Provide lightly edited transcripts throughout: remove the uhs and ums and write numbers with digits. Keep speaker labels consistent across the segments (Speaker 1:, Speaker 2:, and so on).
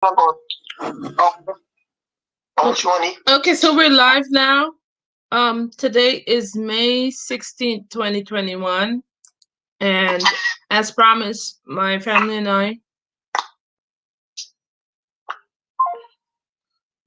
Speaker 1: About
Speaker 2: Okay, so we're live now. Today is May 16th, 2021. And as promised, my family and I,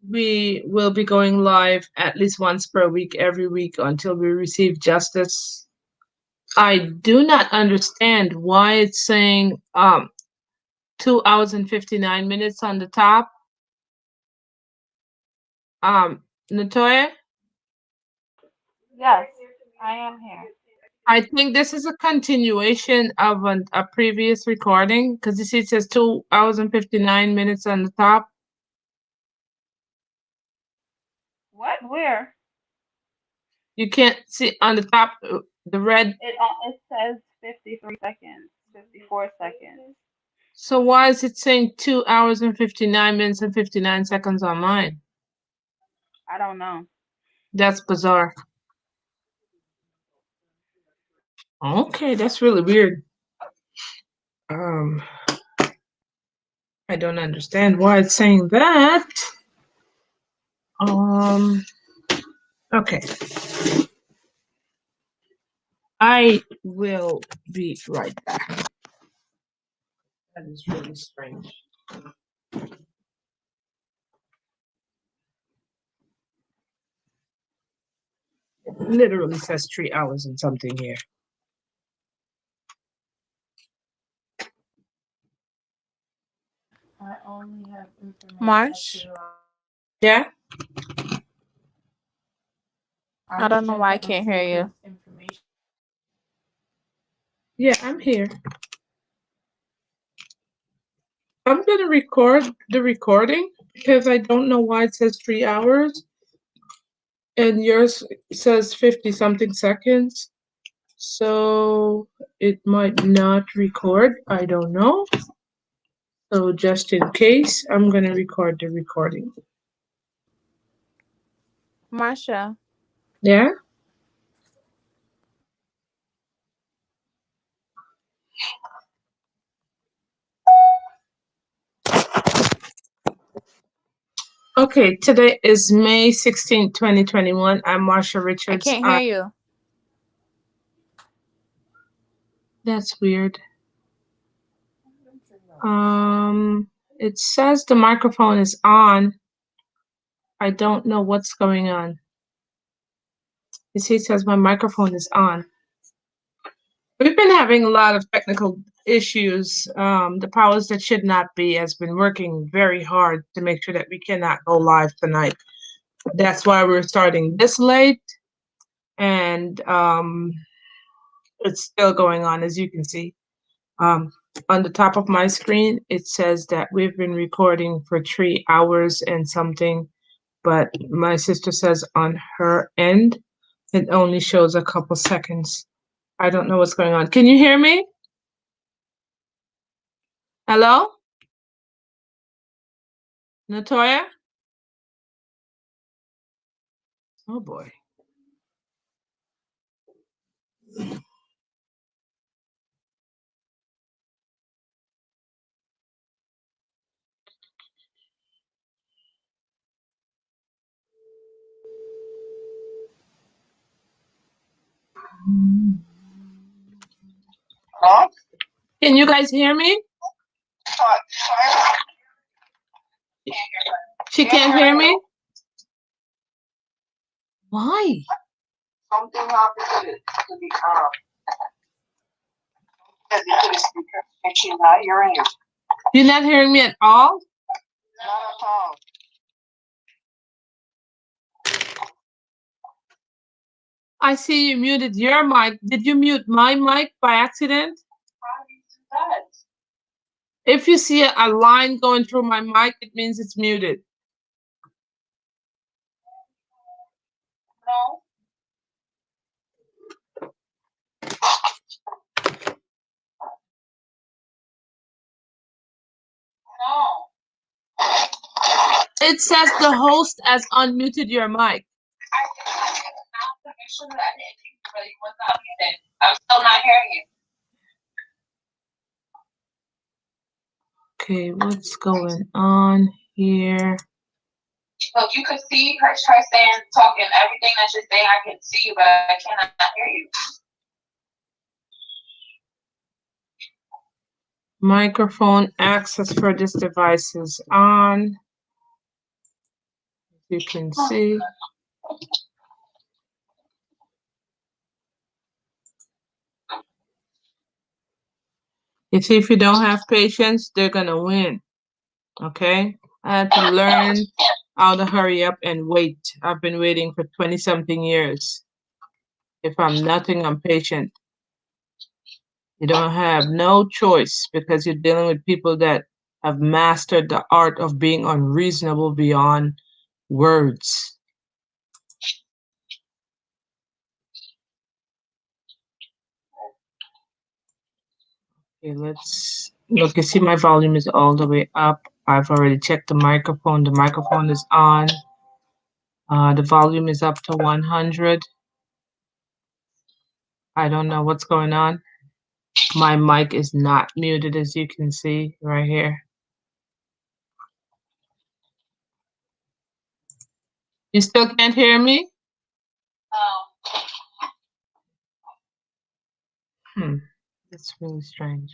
Speaker 2: we will be going live at least once per week, every week until we receive justice. I do not understand why it's saying 2 hours and 59 minutes on the top. Natoya?
Speaker 3: Yes, I am here.
Speaker 2: I think this is a continuation of a previous recording because you see it says 2 hours and 59 minutes on the top.
Speaker 3: What? Where?
Speaker 2: You can't see on the top the red.
Speaker 3: It says 53 seconds, 54 seconds.
Speaker 2: So why is it saying 2 hours and 59 minutes and 59 seconds on mine?
Speaker 3: I don't know.
Speaker 2: That's bizarre. Okay, that's really weird. I don't understand why it's saying that. Okay. I will be right back. That is really strange. It literally says 3 hours and something here.
Speaker 3: I only have information.
Speaker 4: Marsh?
Speaker 2: Yeah?
Speaker 4: I don't know why I can't hear you.
Speaker 2: Yeah, I'm here. I'm gonna record the recording because I don't know why it says 3 hours and yours says 50 something seconds. So it might not record. I don't know. So just in case, I'm gonna record the recording.
Speaker 4: Marsha,
Speaker 2: Yeah? Okay, today is May 16th, 2021. I'm Marsha
Speaker 4: I
Speaker 2: Richards.
Speaker 4: can't hear you.
Speaker 2: That's weird. It says the microphone is on. I don't know what's going on. You see, it says my microphone is on. We've been having a lot of technical issues. The powers that should not be has been working very hard to make sure that we cannot go live tonight. That's why we're starting this late, and it's still going on, as you can see. On the top of my screen, it says that we've been recording for 3 hours and something, but my sister says on her end, it only shows a couple seconds. I don't know what's going on. Can you hear me? Hello? Natoya? Oh boy.
Speaker 1: Hello?
Speaker 2: Can you guys hear me? She can't hear me? Why?
Speaker 1: Something happened to the speaker, and she's not hearing you.
Speaker 2: You're not hearing me at all?
Speaker 1: Not at all.
Speaker 2: I see you muted your mic. Did you mute my mic by accident?
Speaker 1: How do you do that?
Speaker 2: If you see a line going through my mic, it means it's muted.
Speaker 1: No. No.
Speaker 2: It says the host has unmuted your mic.
Speaker 1: I did not permission that it really was not muted. I'm still not hearing you.
Speaker 2: Okay, what's going on here?
Speaker 1: Look, you could see her saying, talking everything that you're saying. I can see you, but I cannot hear you.
Speaker 2: Microphone access for this device is on. You can see. You see, if you don't have patience, they're gonna win. Okay? I had to learn how to hurry up and wait. I've been waiting for 20-something years. If I'm nothing, I'm patient. You don't have no choice because you're dealing with people that have mastered the art of being unreasonable beyond words. Okay, let's look. You see, my volume is all the way up. I've already checked the microphone. The microphone is on. The volume is up to 100. I don't know what's going on. My mic is not muted, as you can see right here. You still can't hear me? That's really strange.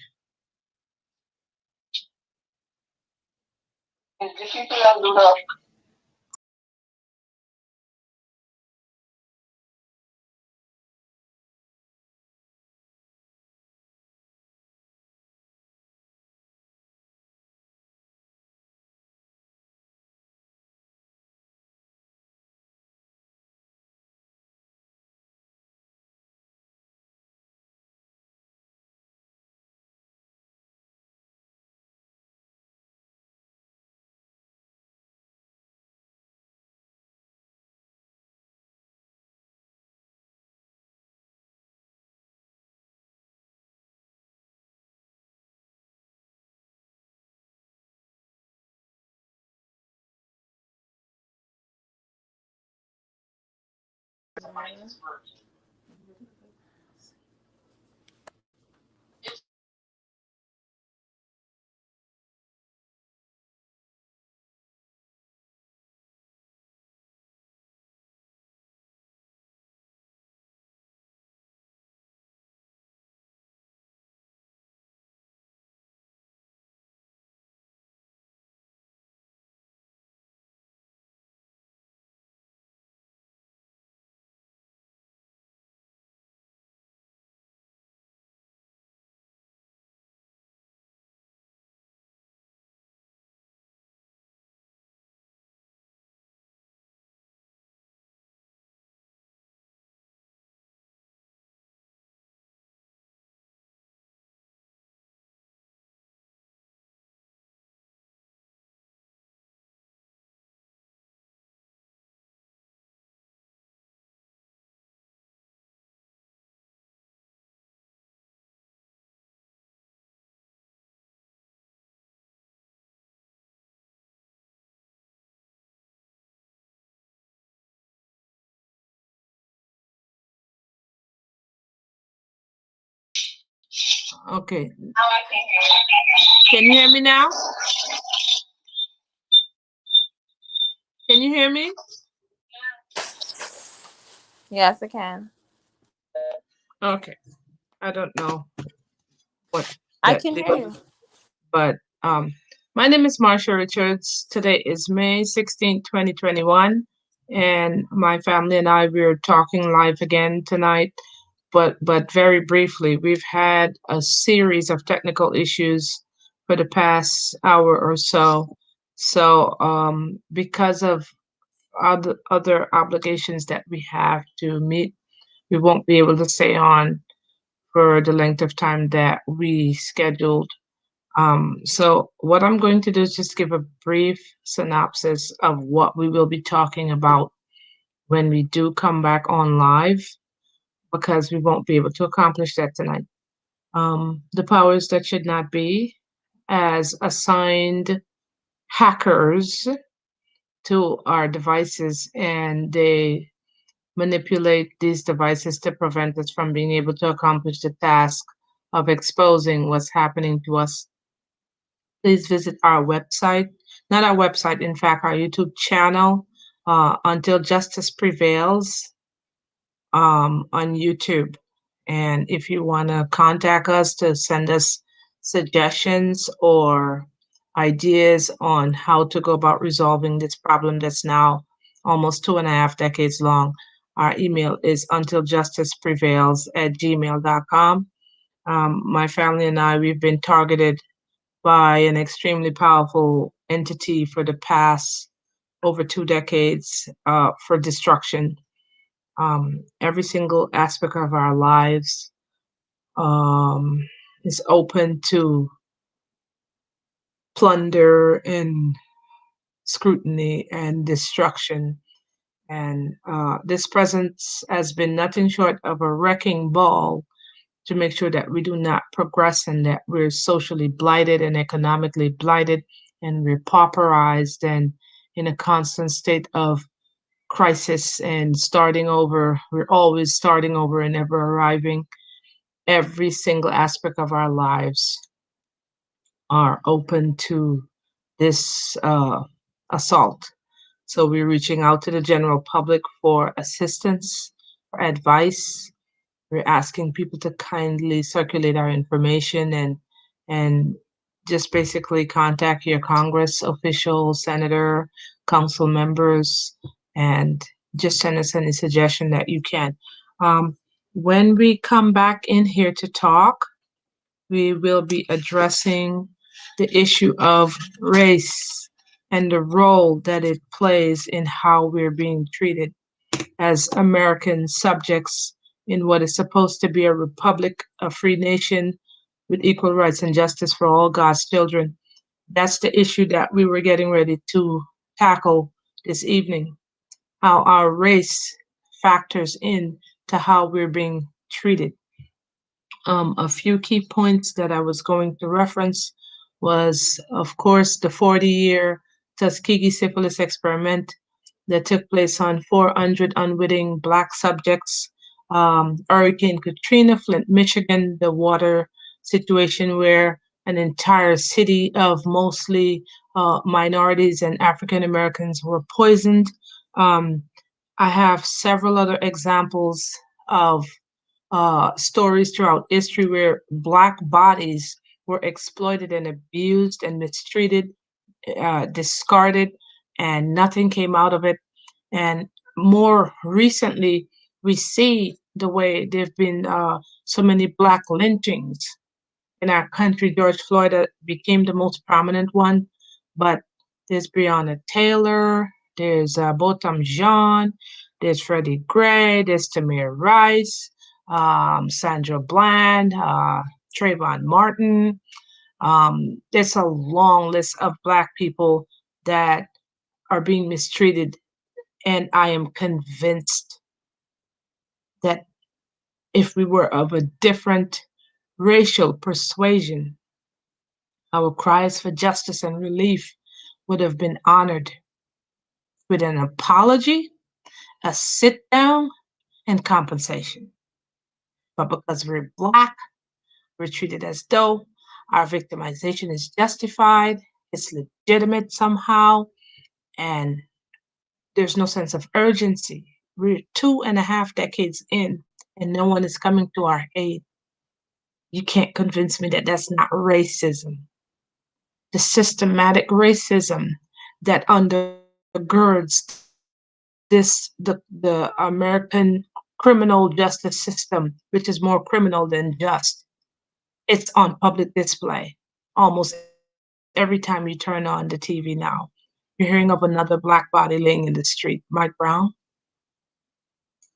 Speaker 2: Okay.
Speaker 1: Now I can hear you.
Speaker 2: Can you hear me now? Can you hear me?
Speaker 4: Yes, I can.
Speaker 2: Okay. I don't know what
Speaker 4: I
Speaker 2: that
Speaker 4: can
Speaker 2: did,
Speaker 4: hear you.
Speaker 2: but my name is Marsha Richards. Today is May 16, 2021, and my family and I, we're talking live again tonight, but very briefly. We've had a series of technical issues for the past hour or so. So because of other obligations that we have to meet, we won't be able to stay on for the length of time that we scheduled. So what I'm going to do is just give a brief synopsis of what we will be talking about when we do come back on live, because we won't be able to accomplish that tonight. The powers that should not be, as assigned hackers to our devices, and they manipulate these devices to prevent us from being able to accomplish the task of exposing what's happening to us. please visit our website, not our website, in fact, our YouTube channel, Until Justice Prevails, on YouTube. And if you want to contact us to send us suggestions or ideas on how to go about resolving this problem that's now almost 2.5 decades long, our email is untiljusticeprevails@gmail.com. My family and I, we've been targeted by an extremely powerful entity for the past over 2 decades, for destruction. Every single aspect of our lives, is open to plunder and scrutiny and destruction. And this presence has been nothing short of a wrecking ball to make sure that we do not progress and that we're socially blighted and economically blighted and we're pauperized and in a constant state of crisis and starting over. We're always starting over and never arriving. Every single aspect of our lives are open to this assault. So we're reaching out to the general public for assistance, for advice. We're asking people to kindly circulate our information and just basically contact your Congress official, senator, council members, and just send us any suggestion that you can. When we come back in here to talk, we will be addressing the issue of race and the role that it plays in how we're being treated as American subjects in what is supposed to be a republic, a free nation with equal rights and justice for all God's children. That's the issue that we were getting ready to tackle this evening. How our race factors in to how we're being treated. A few key points that I was going to reference was, of course, the 40-year Tuskegee syphilis experiment that took place on 400 unwitting Black subjects. Hurricane Katrina, Flint, Michigan, the water situation where an entire city of mostly minorities and African Americans were poisoned. Um, I have several other examples of stories throughout history where Black bodies were exploited and abused and mistreated, discarded, and nothing came out of it. And more recently, we see the way there have been so many Black lynchings in our country. George Floyd became the most prominent one, but there's Breonna Taylor, there's Botham Jean, there's Freddie Gray, there's Tamir Rice, Sandra Bland, Trayvon Martin. There's a long list of Black people that are being mistreated, and I am convinced that if we were of a different racial persuasion, our cries for justice and relief would have been honored with an apology, a sit down, and compensation. But because we're Black, we're treated as though our victimization is justified, it's legitimate somehow, and there's no sense of urgency. We're 2.5 decades in, and no one is coming to our aid. You can't convince me that that's not racism. The systematic racism that undergirds the American criminal justice system, which is more criminal than just. It's on public display almost every time you turn on the TV now. You're hearing of another Black body laying in the street. Mike Brown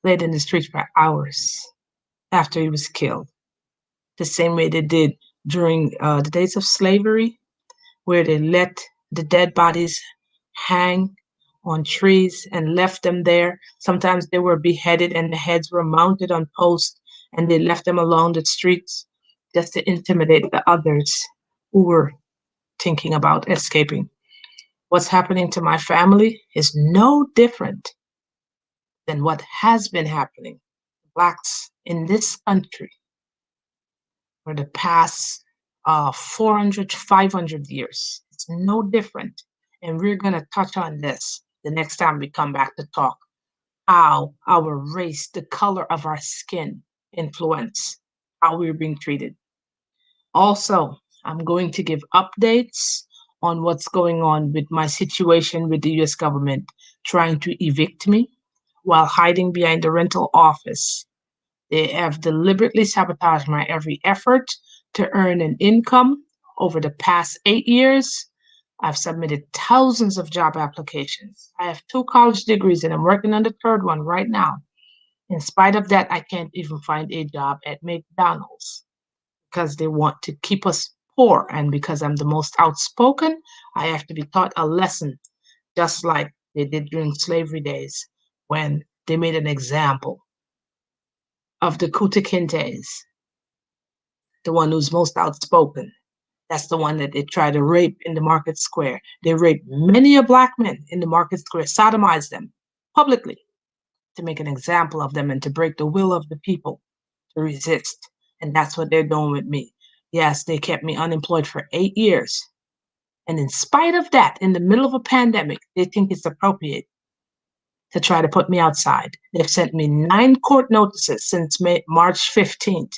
Speaker 2: laid in the street for hours after he was killed, the same way they did during the days of slavery, where they let the dead bodies hang on trees and left them there. Sometimes they were beheaded and the heads were mounted on posts and they left them along the streets just to intimidate the others who were thinking about escaping. What's happening to my family is no different than what has been happening to Blacks in this country for the past 400 to 500 years. It's no different. And we're going to touch on this the next time we come back to talk how our race, the color of our skin, influence how we're being treated. Also, I'm going to give updates on what's going on with my situation with the US government trying to evict me while hiding behind the rental office. They have deliberately sabotaged my every effort to earn an income over the past 8 years. I've submitted thousands of job applications. I have 2 college degrees and I'm working on the third one right now. In spite of that, I can't even find a job at McDonald's because they want to keep us poor. And because I'm the most outspoken, I have to be taught a lesson, just like they did during slavery days when they made an example of the Kuta Kintes, the one who's most outspoken. That's the one that they try to rape in the market square. They rape many a black men in the market square, sodomize them publicly to make an example of them and to break the will of the people to resist. And that's what they're doing with me. Yes, they kept me unemployed for 8 years. And in spite of that, in the middle of a pandemic, they think it's appropriate to try to put me outside. They've sent me 9 court notices since March 15th.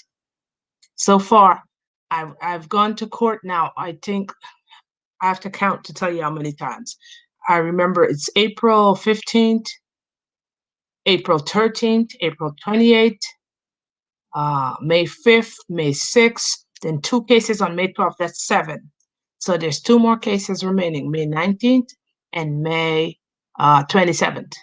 Speaker 2: So far, I've gone to court now. I think I have to count to tell you how many times. I remember it's April 15th, April 13th, April 28th, May 5th, May 6th, then 2 cases on May 12th. That's 7. So there's 2 more cases remaining, May 19th and May 27th.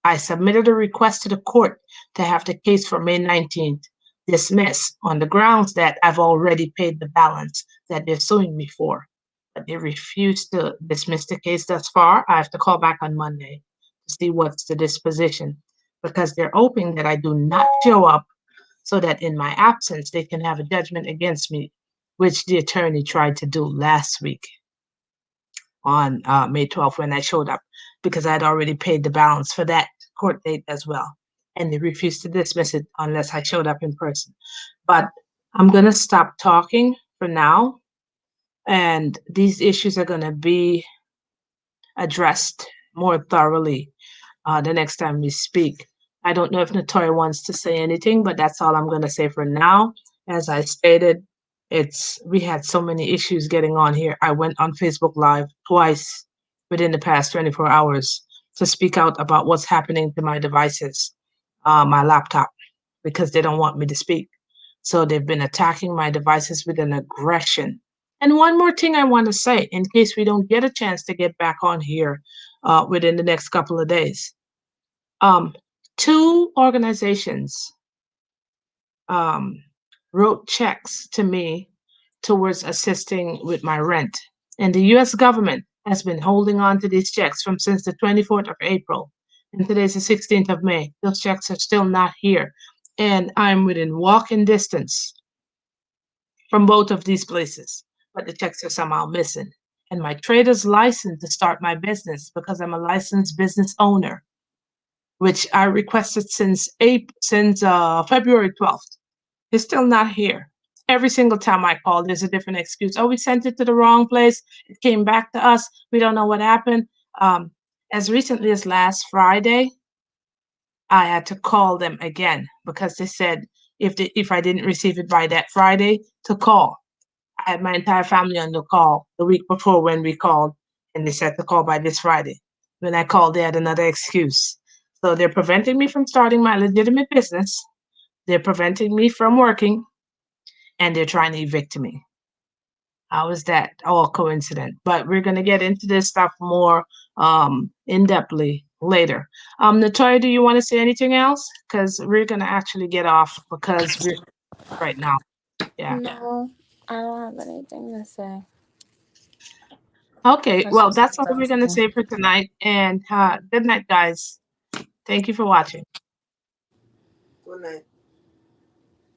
Speaker 2: I submitted a request to the court to have the case for May 19th dismissed on the grounds that I've already paid the balance that they're suing me for. But they refused to dismiss the case thus far. I have to call back on Monday to see what's the disposition because they're hoping that I do not show up so that in my absence they can have a judgment against me, which the attorney tried to do last week on May 12th when I showed up because I had already paid the balance for that court date as well. And they refused to dismiss it unless I showed up in person. But I'm going to stop talking for now. And these issues are going to be addressed more thoroughly the next time we speak. I don't know if Natoya wants to say anything, but that's all I'm going to say for now. As I stated, we had so many issues getting on here. I went on Facebook Live twice within the past 24 hours to speak out about what's happening to my devices, my laptop, because they don't want me to speak. So they've been attacking my devices with an aggression. And one more thing I want to say, in case we don't get a chance to get back on here within the next couple of days. 2 organizations wrote checks to me towards assisting with my rent. And the US government has been holding on to these checks since the 24th of April. And today's the 16th of May. Those checks are still not here. And I'm within walking distance from both of these places, but the checks are somehow missing. And my trader's license to start my business, because I'm a licensed business owner, which I requested since February 12th, is still not here. Every single time I call, there's a different excuse. Oh, we sent it to the wrong place. It came back to us. We don't know what happened. As recently as last Friday, I had to call them again because they said if I didn't receive it by that Friday, to call. I had my entire family on the call the week before when we called, and they said to call by this Friday. When I called, they had another excuse. So they're preventing me from starting my legitimate business. They're preventing me from working, and they're trying to evict me. How is that all coincident? But we're going to get into this stuff more in-depthly later. Natoya, do you want to say anything else? Because we're going to actually get off because we're right now. Yeah.
Speaker 4: No, I don't have anything to say.
Speaker 2: Okay,
Speaker 4: That's
Speaker 2: well,
Speaker 4: just
Speaker 2: that's all we're going to
Speaker 4: exhausting.
Speaker 2: say for tonight. And good night, guys. Thank you for watching.
Speaker 5: Good night.